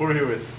Who are you with?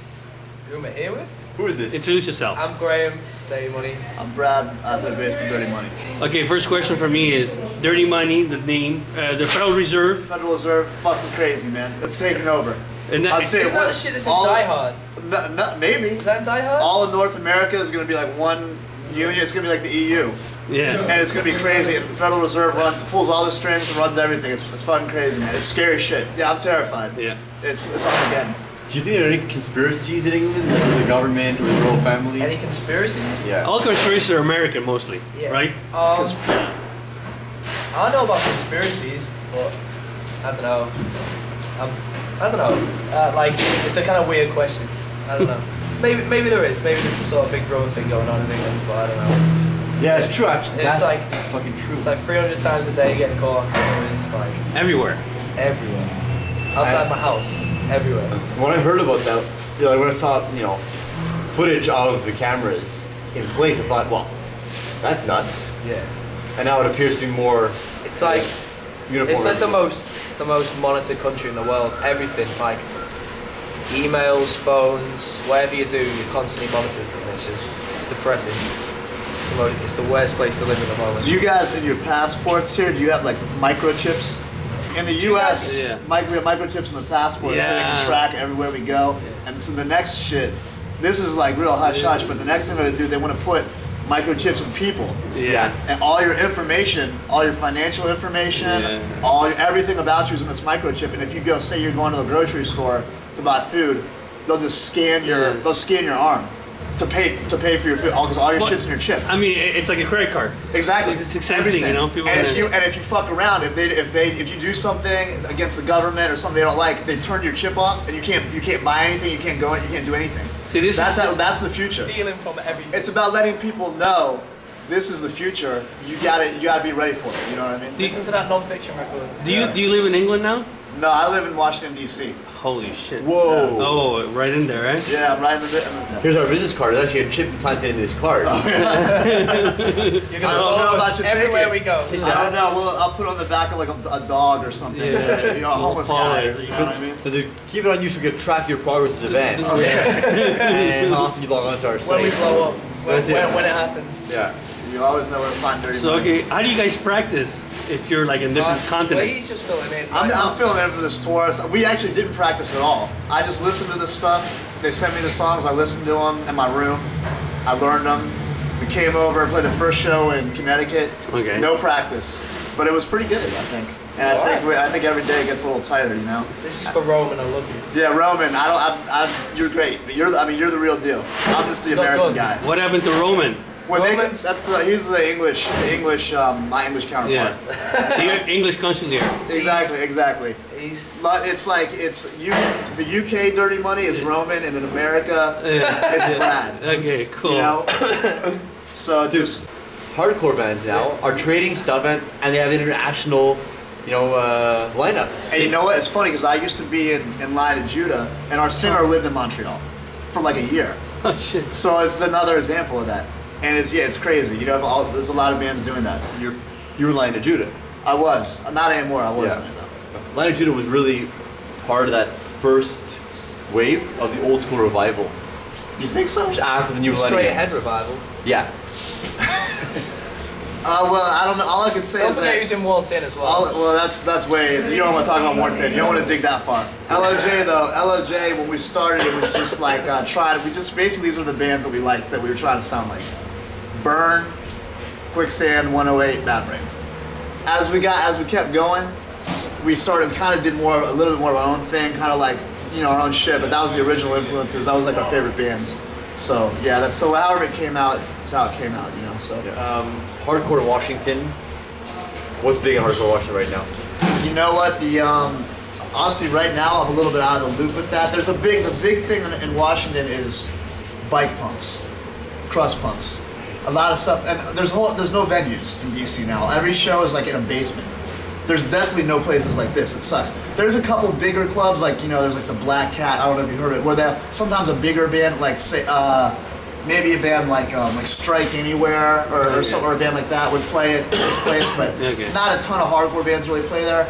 Who am I here with? Who is this? Introduce yourself. I'm Graham, Dirty Money. I'm Brad, I play bass for Dirty Money. Okay, first question for me is Dirty Money, the name, the Federal Reserve. Federal Reserve, fucking crazy, man. It's taking over. And that, I'd say Isn't that the shit that's in Die Hard? Maybe. Is that in Die Hard? All of North America is going to be like one union. It's going to be like the EU. yeah. And it's going to be crazy. And the Federal Reserve pulls all the strings and runs everything. It's fucking crazy, man. It's scary shit. Yeah, I'm terrified. Yeah. It's Armageddon. Do you think there are any conspiracies in England, like with the government or the royal family? Any conspiracies? Yeah. All conspiracies are American mostly, Yeah. right? I don't know about conspiracies, but I don't know. I don't know. Like, it's a kind of weird question. I don't know. Maybe there is. Maybe there's some sort of big brother thing going on in England, but I don't know. Yeah, it's true actually. It's like it's fucking true. It's like 300 times a day getting caught on cameras, like Everywhere. everywhere. Outside my house, everywhere. When I heard about that, like when I saw, footage of the cameras in place, I thought, well, that's nuts. Yeah. And now it appears to be more. It's like uniform. it's like the most monitored country in the world. Everything, like emails, phones, whatever you do, you're constantly monitored, and it's depressing. It's the worst place to live at the moment. Do you guys, in your passports here, do you have like microchips? In the U.S., Yeah. we have microchips in the passport so they Yeah. can track everywhere we go. And so the next shit, this is like real hush-hush, but the next thing they're gonna do, they want to put microchips in people. Yeah. And all your information, all your financial information, everything about you is in this microchip. And if you go, say you're going to the grocery store to buy food, they'll just scan your arm to pay for your food, because all your shit's in your chip. I mean, it's like a credit card. Exactly. It's the same thing, People and if you fuck around, if you do something against the government or something they don't like, they turn your chip off, and you can't buy anything, you can't go in, you can't do anything. See, That's the future. Stealing from everything. It's about letting people know this is the future. You gotta be ready for it. You know what I mean? Listen to that non-fiction record. Do you live in England now? No, I live in Washington D.C. Holy shit. Whoa. Oh, right in there, right? Yeah, I'm right in the. Here's our business card. There's actually a chip implanted in this card. You're gonna follow us everywhere we go. I don't know. Well, I'll put it on the back of like a dog or something. Yeah. A homeless guy. You know what I mean? So to keep it on you so we can track your progress as a band. And how often you log onto our site. When we blow up. When it happens. Yeah. You always know where to find Dirty So, Money. okay, how do you guys practice if you're like in different Well, continents? he's just filling in. I'm filling in for this tour. We actually didn't practice at all. I just listened to this stuff. They sent me the songs. I listened to them in my room. I learned them. We came over and played the first show in Connecticut. Okay. No practice, but it was pretty good, I think. And I think every day it gets a little tighter, you know. This is for Roman. I love you. Yeah, Roman. You're great, but you're the real deal. I'm just the American guy. What happened to Roman? He's the English, my English counterpart. Yeah. The English consul here. Exactly. But it's like the UK Dirty Money is Roman, and in America it's Brad. Okay, cool. You know. So just hardcore bands now are trading stuff and they have international, lineups. And you know what? It's funny because I used to be in Line of Judah, and our singer lived in Montreal for like a year. Oh shit. So it's another example of that. And it's crazy. You know, there's a lot of bands doing that. You were Line of Judah. I was. Not anymore. I wasn't. Yeah. Line of Judah was really part of that first wave of the old school revival. You think so? Which after the new millennium. Straight ahead revival. Yeah. Well, I don't know. All I can say is that using Worn Thin as well. That's way. You don't want to talk about Worn Thin. You don't want to dig that far. LOJ when we started, it was just like basically these are the bands that we liked that we were trying to sound like. Burn, Quicksand, 108, Bad Brains. As we kept going, we did a little bit more of our own thing, kind of like our own shit. But that was the original influences. That was like our favorite bands. So yeah, however it came out, it's how it came out. So. Yeah. Hardcore Washington. What's big in hardcore Washington right now? You know what? Honestly, right now I'm a little bit out of the loop with that. The big thing in Washington is bike punks, crust punks, a lot of stuff. And there's no venues in DC now. Every show is like in a basement. There's definitely no places like this. It sucks. There's a couple bigger clubs, like there's like the Black Cat. I don't know if you heard it. Where sometimes a bigger band, like say maybe a band like Strike Anywhere or a band like that would play at this place, but not a ton of hardcore bands really play there.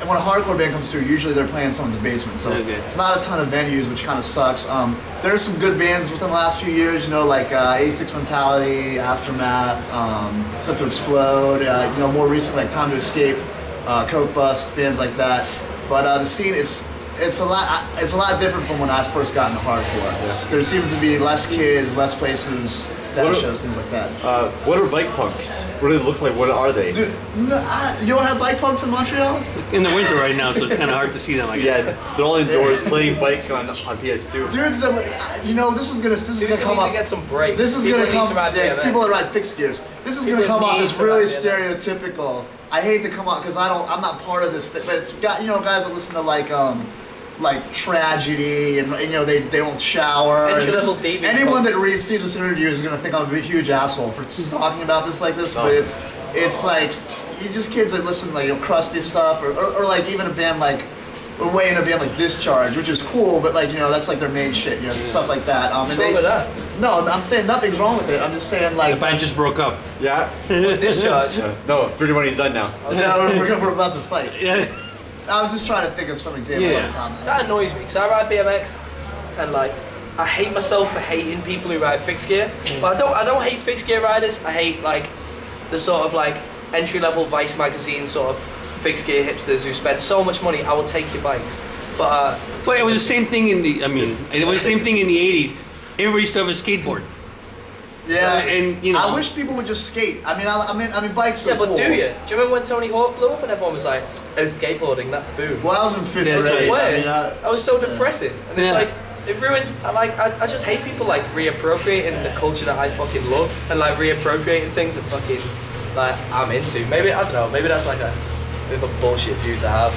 when a hardcore band comes through, usually they're playing someone's basement, so it's not a ton of venues, which kind of sucks. There's some good bands within the last few years, you know, like A6 Mentality, Aftermath, Set to Explode, you know, more recently like Time to Escape, Coke Bust, bands like that. But the scene, it's a lot different from when I first got into hardcore. Yeah. There seems to be less kids, less places, death shows, things like that. What are bike punks? What do they look like? What are they? Dude, you don't have bike punks in Montreal? In the winter right now, so it's kind of hard to see them. Yeah, they're all indoors playing bike on PS2. Dude, you know, this is gonna come up. To get some breaks. This is gonna come. Yeah, people that ride fixed gears. This is gonna come off as really stereotypical. I hate to come out because I'm not part of this thing, but it's got, you know, guys that listen to like Tragedy and you know they don't shower. Anyone that reads Steve's interview is gonna think I'm a huge asshole for talking about this like this, but it's like you just kids that listen to like, you know, crusty stuff or like even a band like way in a band like Discharge, which is cool, but like, you know, that's like their main shit, you know, stuff like that. What's wrong with that? No, I'm saying nothing's wrong with it. I'm just saying like the band just broke up. Yeah. Discharge. No, 31's done now. Yeah, we're about to fight. Yeah. I'm just trying to think of some examples. That annoys me because I ride BMX and like I hate myself for hating people who ride fixed gear, but I don't hate fixed gear riders. I hate like the sort of like entry-level Vice magazine sort of fixed gear hipsters who spend so much money. I will take your bikes, but it was the same thing in the. I mean, it was the same thing in the '80s. Everybody used to have a skateboard. Yeah, and you know, I wish people would just skate. I mean, bikes are yeah, but cool. do you? Do you remember when Tony Hawk blew up and everyone was like, "Oh, skateboarding, that's boom." Well, I was in fifth grade. It's the worst. I I was so depressing, and it's like it ruins. I just hate people like reappropriating the culture that I fucking love and like reappropriating things that fucking like I'm into. Maybe I don't know. Maybe that's like a bit of a bullshit view to have.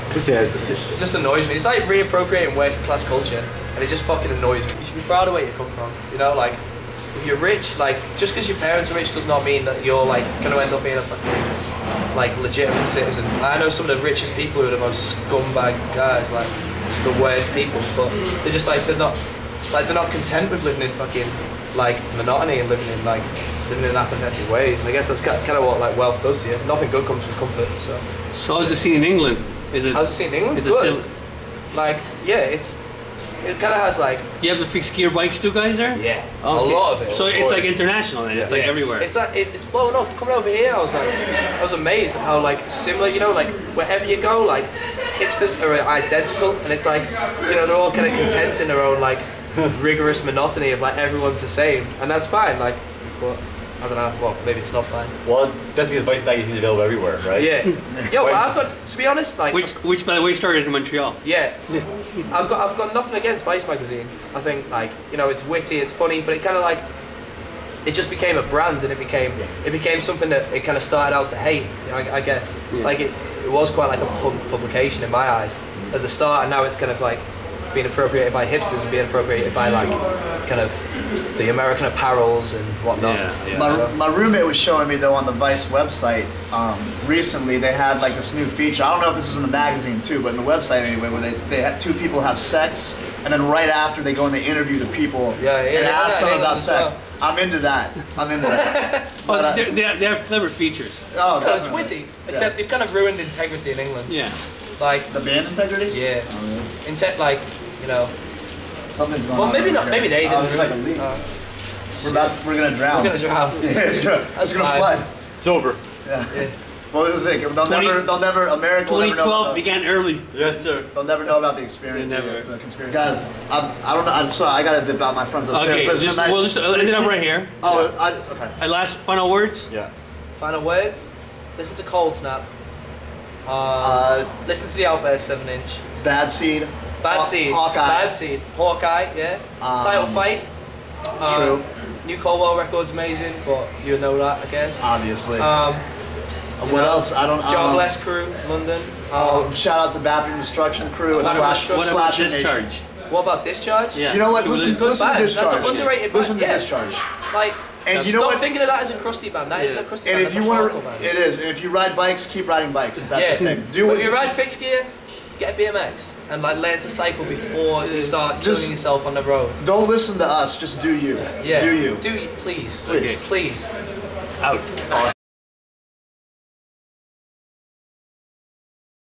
But it just annoys me. It's like reappropriating working class culture, and it just fucking annoys me. You should be proud of where you come from. You know, like. If you're rich, like, just because your parents are rich does not mean that you're, like, going to end up being a fucking, like, legitimate citizen. I know some of the richest people who are the most scumbag guys, like, just the worst people, but they're just, like, they're not content with living in fucking, like, monotony and living in apathetic ways. And I guess that's kind of what, like, wealth does to you. Nothing good comes from comfort, so. So how's the scene in England? How's the scene in England? Good. Like, yeah, it kind of has like. You have the fixed gear bikes too, guys there? Yeah, okay. A lot of it. So it's like international then. It's like everywhere. It's like it's blowing up. Coming over here, I was amazed at how like similar. You know, like wherever you go, like hipsters are identical, and it's like, you know, they're all kind of content in their own like rigorous monotony of like everyone's the same, and that's fine. Like, but I don't know. Well, maybe it's not fine. Well, definitely the Vice magazine is available everywhere, right? Yeah. Yo, well, I've got, to be honest, like which by the way started in Montreal. Yeah. I've got nothing against Vice magazine. I think like, you know, it's witty, it's funny, but it kind of like it just became a brand, and it became something that it kind of started out to hate. I guess like it was quite like a punk publication in my eyes at the start, and now it's kind of like being appropriated by hipsters and being appropriated by like kind of the American apparels and whatnot. My roommate was showing me though on the Vice website recently they had like this new feature. I don't know if this is in the magazine too, but in the website anyway, where they had two people have sex, and then right after they go and they interview the people and ask them about sex. I'm into that. But, they have clever features. Oh, no, it's witty. Except they've kind of ruined integrity in England. Yeah. Like the band integrity. Yeah. Oh, really? Like, you know. Something's going on. Well, maybe not. Maybe they didn't. There's like a leak. We're gonna drown. We're gonna drown. Yeah, it's gonna flood. It's over. Yeah. Well, this is it. They'll never. America will never know. 2012 began early. Yes, sir. They'll never know about the experience. The conspiracy. Guys, I don't know. I'm sorry. I gotta dip out. My friends upstairs. Okay, just end it up right here. Oh, okay. Last final words. Yeah. Final words. Listen to Cold Snap. Listen to the Outburst 7-inch. Bad Seed. Hawkeye. Bad Seed. Hawkeye, yeah. Title Fight. True. New Coldwell record's amazing, but you know that, I guess. Obviously. What else? I don't know. John Bless Crew, London. Shout out to Bathroom Destruction Crew and Slash Discharge. What about Discharge? Yeah. You know what? Listen to Discharge. That's an underrated Listen to band. Discharge. Like, and you know what? Stop thinking of that as a crusty band. That isn't a crusty band. And if you want to, band. it is. And if you ride bikes, keep riding bikes. That's the thing. If you ride fixed gear, get a BMX and like learn to cycle before you start killing yourself on the road. Don't listen to us. Just do you. Yeah. Do you. Do you, please. Please. Please. Out.